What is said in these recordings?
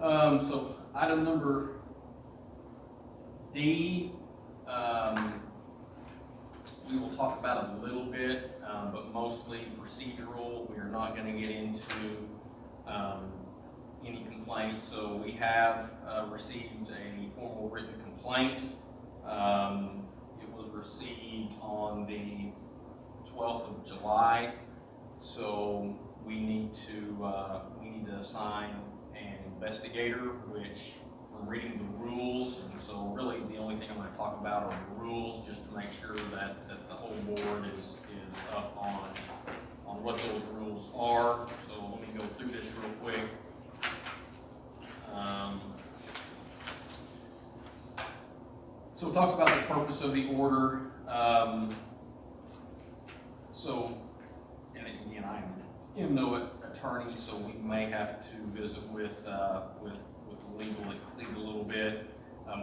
So item number D, we will talk about a little bit, but mostly procedural. We are not going to get into any complaints. So we have received a formal written complaint. It was received on the 12th of July. So we need to assign an investigator, which from reading the rules, and so really the only thing I'm going to talk about are the rules, just to make sure that the whole board is up on what those rules are. So let me go through this real quick. So it talks about the purpose of the order. And again, I am no attorney, so we may have to visit with the legal a little bit.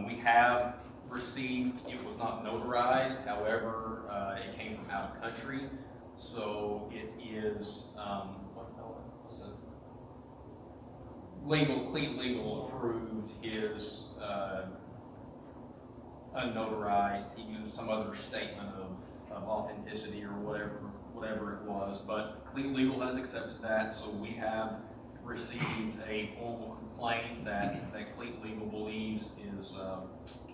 We have received, it was not notarized, however, it came from out of country, so it is legal approved is unnotarized. He used some other statement of authenticity or whatever it was, but Cleat Legal has accepted that, so we have received a formal complaint that Cleat Legal believes is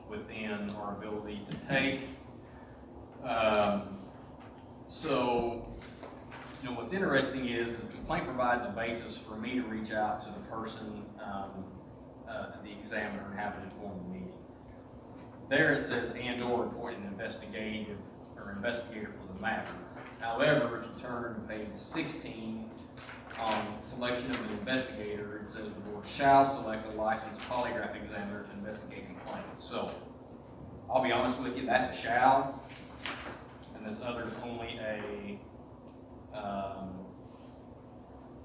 within our ability to take. So, what's interesting is the complaint provides a basis for me to reach out to the person, to the examiner, and have an informed meeting. There it says and/or appoint an investigator for the matter. However, if you turn to page 16 on selection of an investigator, it says the board shall select a licensed polygraph examiner to investigate complaints. So I'll be honest with you, that's a shall, and this other is only a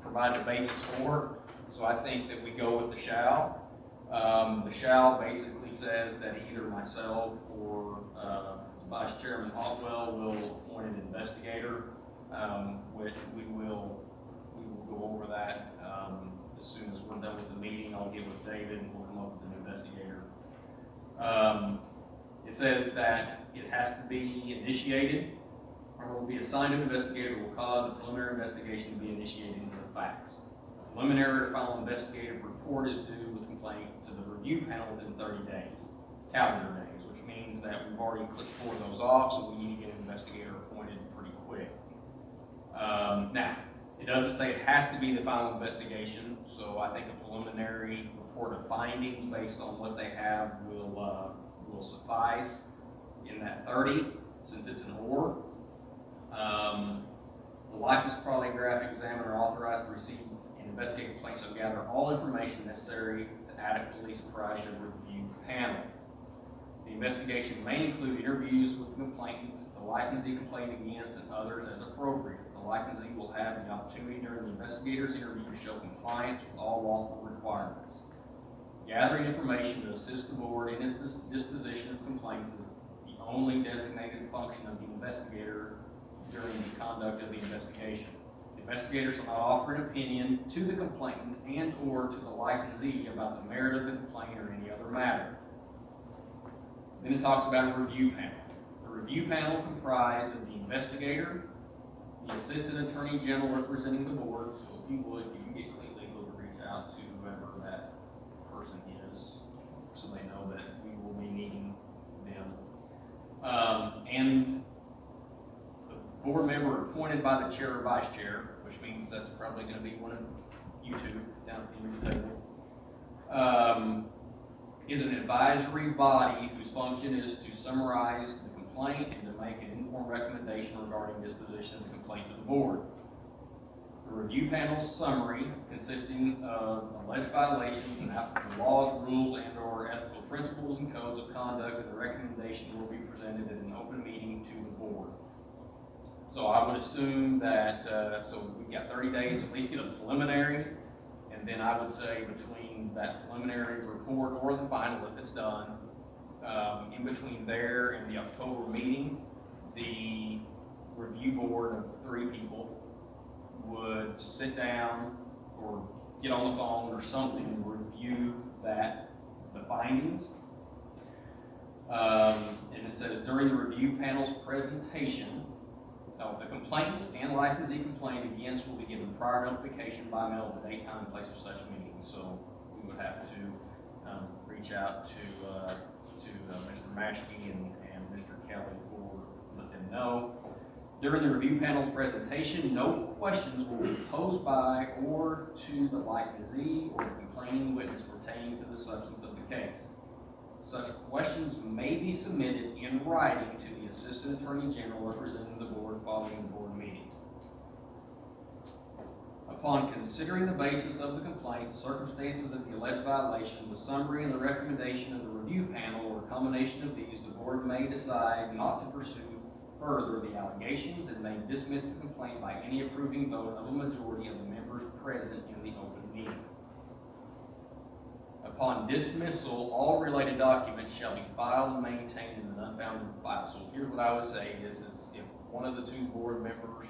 provides a basis for. So I think that we go with the shall. The shall basically says that either myself or Vice Chairman Otwell will appoint an investigator, which we will go over that as soon as we're done with the meeting. I'll get with David and we'll come up with an investigator. It says that it has to be initiated or will be assigned to an investigator will cause a preliminary investigation to be initiated into the facts. A preliminary or final investigative report is due with complaint to the review panel within 30 days, calendar days, which means that we've already clicked 4 of those off, so we need to get an investigator appointed pretty quick. Now, it doesn't say it has to be the final investigation, so I think a preliminary report of findings based on what they have will suffice in that 30, since it's an or. The licensed polygraph examiner authorized to receive and investigate complaints shall gather all information necessary to adequately surprise the review panel. The investigation may include interviews with the complainant, the licensee complained against, and others as appropriate. The licensee will have the opportunity during the investigator's interview to show compliance with all lawful requirements. Gathering information to assist the board in its disposition of complaints is the only designated function of the investigator during the conduct of the investigation. The investigator shall not offer an opinion to the complainant and or to the licensee about the merit of the complaint or any other matter. Then it talks about a review panel. The review panel comprised of the investigator, the assistant attorney general representing the board. So if you would, you can get Cleat Legal to reach out to whoever that person is, so they know that we will be needing them. And the board member appointed by the chair or vice chair, which means that's probably going to be one of you two down at the end of the table, is an advisory body whose function is to summarize the complaint and to make an informed recommendation regarding disposition of the complaint to the board. The review panel's summary, consisting of alleged violations and applicable laws, rules, and or ethical principles and codes of conduct, and the recommendation will be presented in an open meeting to the board. So I would assume that, so we've got 30 days to at least get a preliminary, and then I would say between that preliminary report or the final, if it's done, in between there and the October meeting, the review board of 3 people would sit down or get on the phone or something and review review the findings. And it says, during the review panel's presentation, the complainant and licensee complained against will be given prior notification by mail of the date, time, and place of such meeting. So we would have to reach out to Mr. Maschke and Mr. Kelly for let them know. During the review panel's presentation, no questions will be posed by or to the licensee or the complaining witness pertaining to the substance of the case. Such questions may be submitted in writing to the Assistant Attorney General representing the board following the board meeting. Upon considering the basis of the complaint, the circumstances of the alleged violation, the summary and the recommendation of the review panel, or a combination of these, the board may decide not to pursue further the allegations and may dismiss the complaint by any approving vote of a majority of the members present in the open meeting. Upon dismissal, all related documents shall be filed and maintained in an unbounded file. So here's what I would say is if one of the two board members,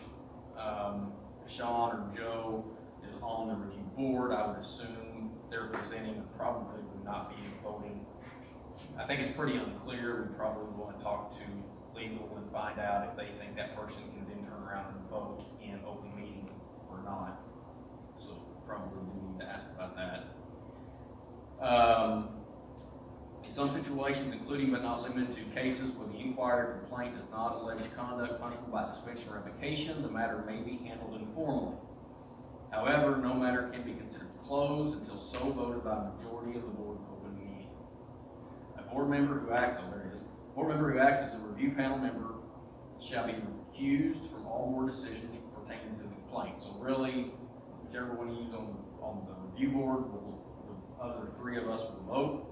Shawn or Joe, is on the review board, I would assume they're presenting and probably would not be voting. I think it's pretty unclear. We probably want to talk to legal and find out if they think that person can then turn around and vote in open meeting or not. So probably we need to ask about that. In some situations, including but not limited to cases where the inquiry or complaint does not allege conduct punishable by suspension or revocation, the matter may be handled informally. However, no matter can be considered closed until so voted by a majority of the board in open meeting. A board member who acts, board member who acts as a review panel member shall be recused from all board decisions pertaining to the complaint. So really, whichever one you use on the review board, the other three of us will vote.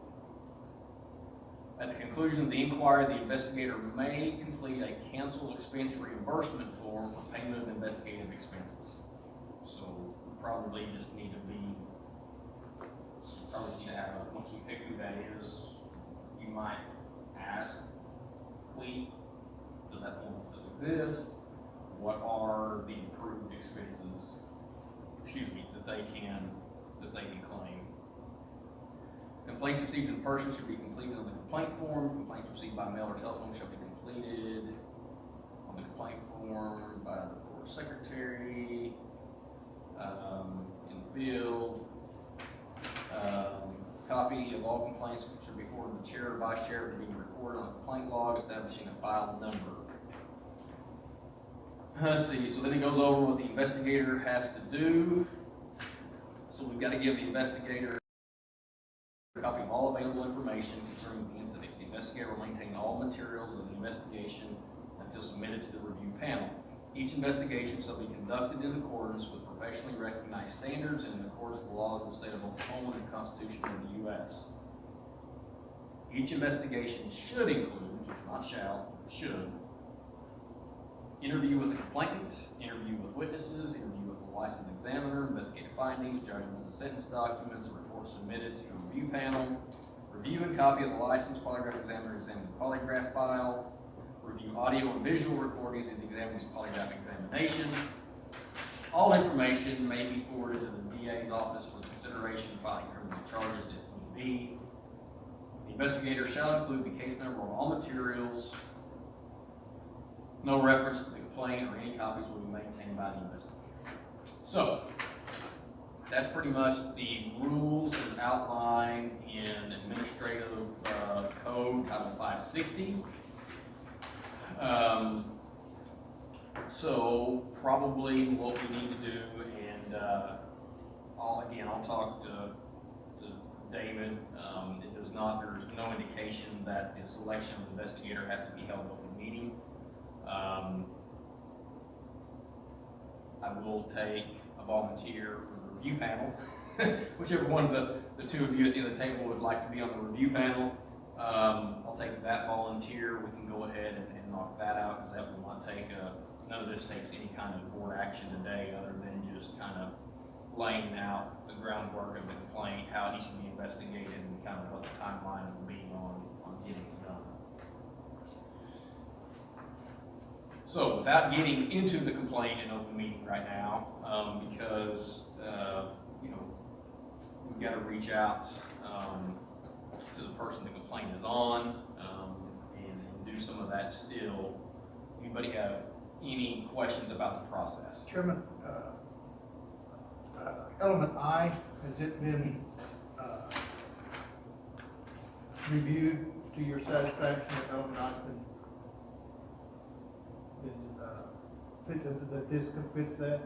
At the conclusion of the inquiry, the investigator may complete a canceled expense reimbursement form for payment of investigative expenses. So we probably just need to have, once we pick who that is, you might ask Cleet, does that form still exist? What are the approved expenses, that they can claim? Complaints received in person should be completed on the complaint form. Complaints received by mail or telephone shall be completed on the complaint form by the board secretary in the field. Copy of all complaints should be forwarded to the chair or vice chair to be recorded on a complaint log establishing a file number. Let's see, so then it goes over what the investigator has to do. So we've got to give the investigator a copy of all available information concerning the incident. The investigator will maintain all materials of the investigation until submitted to the review panel. Each investigation shall be conducted in accordance with professionally recognized standards and in accordance with the laws of the state of Oklahoma and the Constitution of the U.S. Each investigation should include, not shall, should, interview with the complainant, interview with witnesses, interview with the licensed examiner, investigative findings, judgments and sentence documents, reports submitted to the review panel, review and copy of the licensed polygraph examiner examine the polygraph file, review audio and visual recordings of the examiner's polygraph examination. All information may be forwarded to the DA's office for consideration filing criminal charges if need be. The investigator shall include the case number on all materials. No reference to the complaint or any copies will be maintained by the investigator. So, that's pretty much the rules as outlined in Administrative Code Title 560. So probably what we need to do, and I'll talk to David. There's no indication that the selection of the investigator has to be held open meeting. I will take a volunteer for the review panel, whichever one of the two of you at the end of the table would like to be on the review panel. I'll take that volunteer. We can go ahead and knock that out, because that will not take none of this takes any kind of board action today, other than just kind of laying out the groundwork of the complaint, how it needs to be investigated, and kind of what the timeline will be on getting it done. So without getting into the complaint in open meeting right now, because we've got to reach out to the person the complaint is on and do some of that still. Anybody have any questions about the process? Chairman, element I, has it been reviewed to your satisfaction that element I's that this fits that?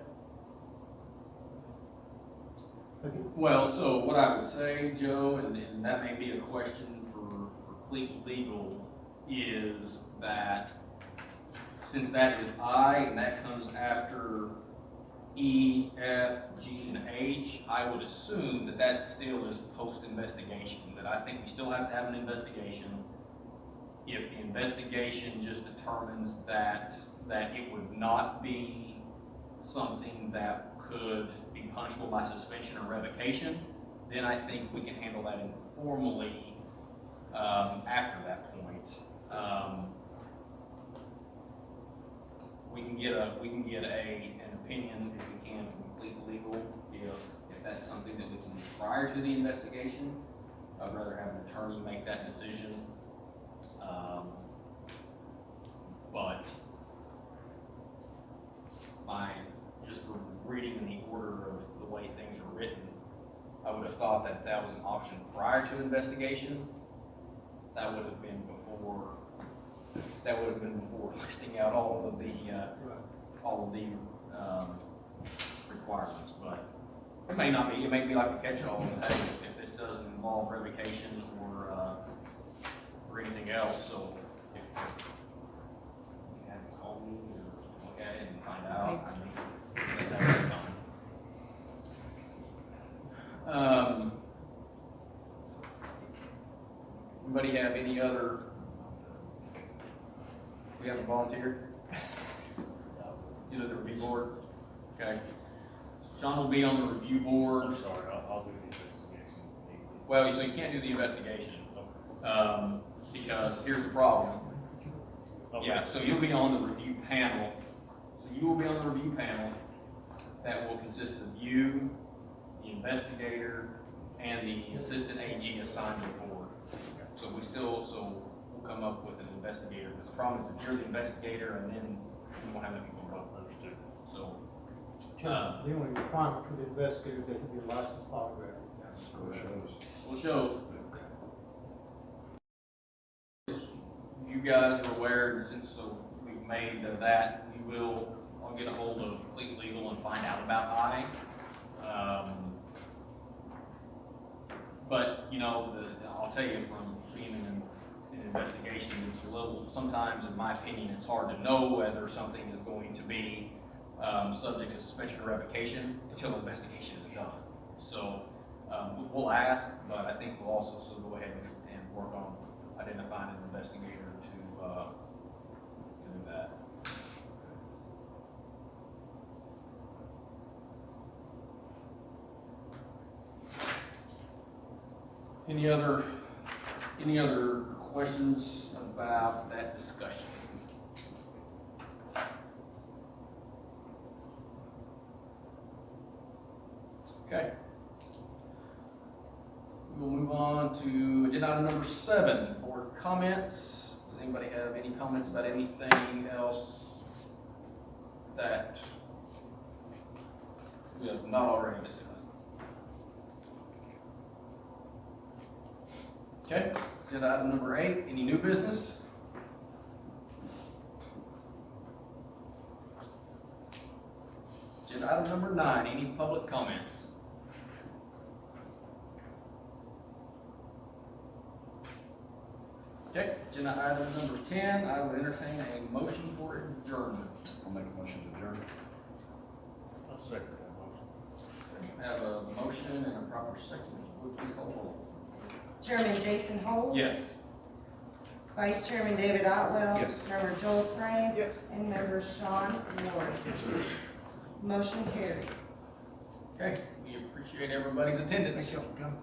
Okay. Well, so what I would say, Joe, and that may be a question for Cleat Legal, is that since that is I and that comes after E, F, G, and H, I would assume that that still is post-investigation, that I think we still have to have an investigation. If the investigation just determines that it would not be something that could be punishable by suspension or revocation, then I think we can handle that informally after that point. We can get an opinion if we can from Cleat Legal if that's something that we can do prior to the investigation. I'd rather have an attorney make that decision. But just for reading in the order of the way things are written, I would have thought that that was an option prior to investigation. That would have been before listing out all of the requirements. But it may not be. It may be like a catch-all. Hey, if this doesn't involve revocation or anything else, so if you have to call me or look at it and find out, I mean, that would be fine. Anybody have any other? We have a volunteer? You know the review board? Okay. Shawn will be on the review board. I'm sorry, I'll do the investigation. Well, so you can't do the investigation. Because here's the problem. Okay. Yeah, so you'll be on the review panel. So you will be on the review panel that will consist of you, the investigator, and the assistant AG assigned to the board. So we'll come up with an investigator. Because the problem is if you're the investigator and then you won't have any people vote. Understood. So The only requirement for the investigator is they can be a licensed polygraph. we'll show. You guys are aware, since we've made that, I'll get a hold of Cleat Legal and find out about I. But, you know, I'll tell you from being in an investigation, it's a little, sometimes in my opinion, it's hard to know whether something is going to be subject to suspension or revocation until the investigation is done. So we'll ask, but I think we'll also go ahead and work on identifying an investigator to do that. Any other questions about that discussion? Okay. We'll move on to agenda item number 7, board comments. Does anybody have any comments about anything else that we have not already discussed? Okay, agenda item number 8, any new business? Agenda item number 9, any public comments? Okay, agenda item number 10, I would entertain a motion for adjournment. I'll make a motion to adjourn. I'll second that motion. We have a motion and a proper second. Would you please call the roll? Chairman Jason Holt. Yes. Vice Chairman David Otwell. Yes. Member Joel Frank. Yes. And Member Shawn Ward. Motion carried. Okay, we appreciate everybody's attendance. Thank you.